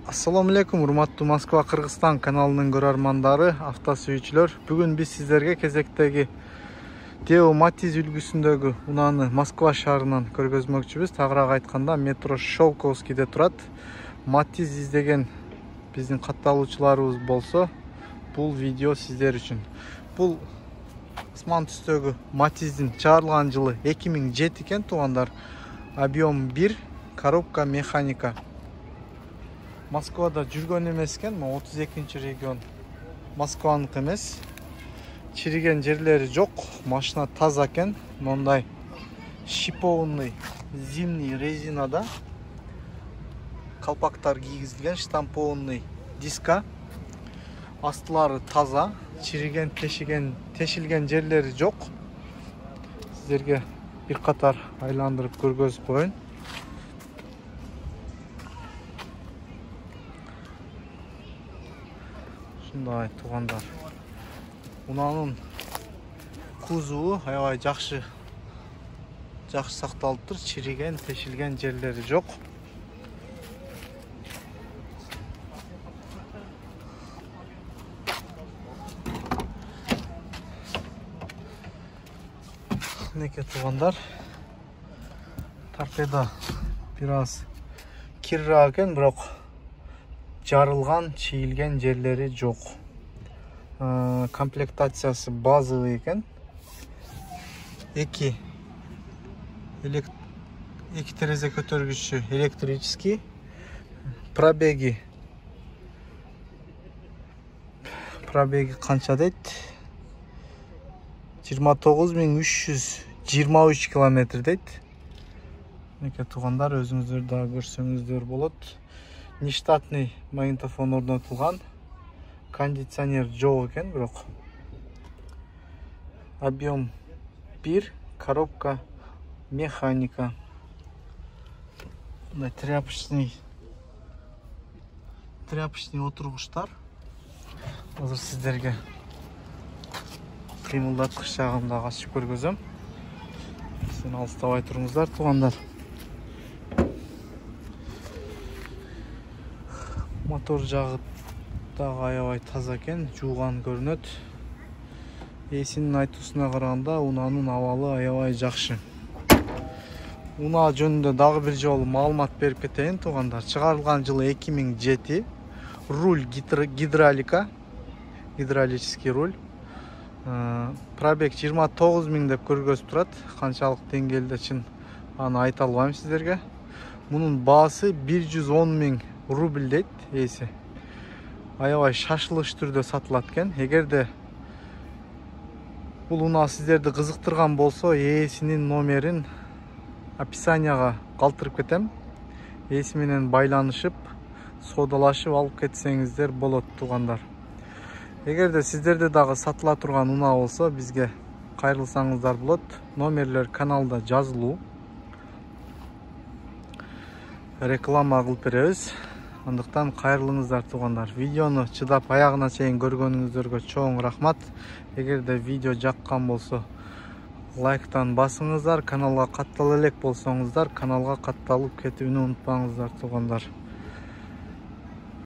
Assalamu alaikum, урматтуу Москва Кыргызстан каналынын көрөрмандары, автосүйүүчүлөр. Бүгүн биз сиздерге кезектеги Deo Matiz үлгүсүндөгү унааны Москва шаарынан көргөзмөкчүбүз. Тагыраак айтканда, метро Щелковскийде турат. Matiz издеген биздин катталуучуларыбыз болсо, бул видео сиздер үчүн. Бул асман түстөгү Matiz'дин чыгарылган жылы 2007 экен, туугандар. Объем 1, коробка механика. Москвада жүргөн эмес экен, 32-чи регион. Москванын эмес. Чириген жерлери жок, машина таза экен. Мондай шипованный зимний резинада калпактар кийгизилген, штампованный диска. Астылары таза, чириген, тешилген жерлери жок. Сиздерге бир катар айландырып көргөзүп коеюн. Шундай туугандар. Унаанын кузову аябай жакшы сакталыптыр. Чириген, тешилген жерлери жок. Неке туугандар. Торпеда бир аз кирраак экен, бирок жарылган, чийилген жерлери жок. Комплектациясы базовый экен. Эки терезе көтөргүчү электрический. Пробеги канча дейт? 29323 километр дейт. Неке туугандар, өзүңүздөр дагы көрсөңүздөр болот. Нештатный магнитофон орнотулган. Кондиционер жок экен, бирок. Объем 1, коробка механика. Мына тряпочный отургучтар. Азыр сиздерге кыймылдаткыч жагын дагы ачып көргөзөм. Сен алыстабай туруңуздар, туугандар. Мотор жагы дагы аябай таза экен, жууган көрүнөт. Эсинин айтуусуна караганда унаанын абалы аябай жакшы. Унаа жөнүндө дагы бир жолу маалымат берип кетейин, туугандар. Чыгарылган жылы 2007. Руль гидравлика, гидравлический руль. Пробег 29000 деп көргөзүп турат. Канчалык деңгээлде чын аны айта албайм сиздерге. Мунун баасы 110 000 рубль дейт эси. Аябай шашылыш түрдө сатылат экен. Эгерде бул унаа сиздерди кызыктырган болсо, ээсинин номерин описанияга калтырып кетем. Ээси менен байланышып, соодалашып алып кетсеңиздер болот, туугандар. Эгерде сиздерде дагы сатыла турган унаа болсо, бизге кайрылсаңыздар болот. Номерлер каналда жазылуу. Реклама кылып беребиз. Андыктан кайрылыңыздар, туугандар. Видеону чыдап аягына чейин көргөнүңүздөргө чоң рахмат. Эгерде видео жаккан болсо, лайктан басыңыздар. Каналга каттала элек болсоңуздар, каналга катталып кетүүнү унутпаңыздар, туугандар.